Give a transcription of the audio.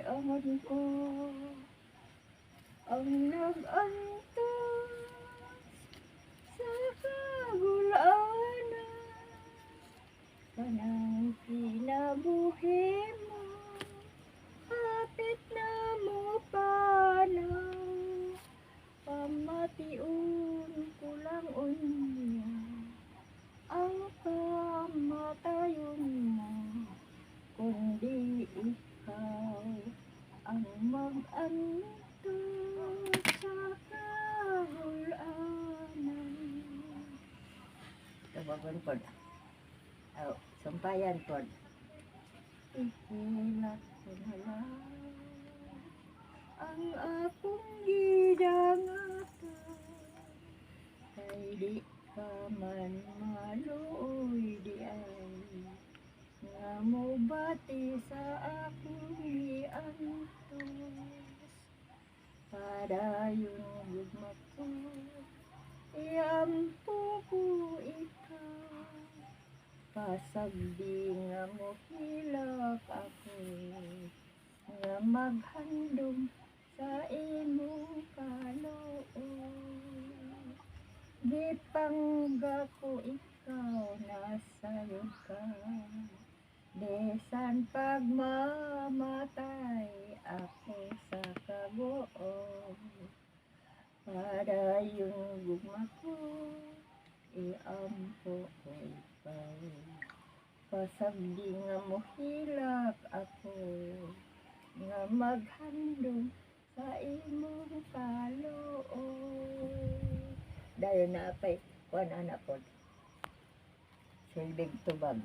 kahilingan ko ang nag-antos sa kagulaanan. Kanang kinabuhi mo, hapit na mo pa na. Pamatiun ko lang unya ang kamatayon mo, kundi ikaw ang mag-antos sa kahulanan. Tawagan po. Sampayan po. Ikilat ko na lang ang akong gidangatan, kay di ka man maluoy di ay nga mo bati sa akong giantos. Padayon gugma ko, iampo ko ikaw, pasagdi nga mo hilak ako, nga maghandom sa imong kaloob. Gipangga ko ikaw nasayod ka, desan pagmamatay ako sa kabuok. Padayon gugma ko, iampo ko ikaw, pasagdi nga mo hilak ako, nga maghandom sa imong kaloob. Dayon na apay kuan ana pod silbig tubag.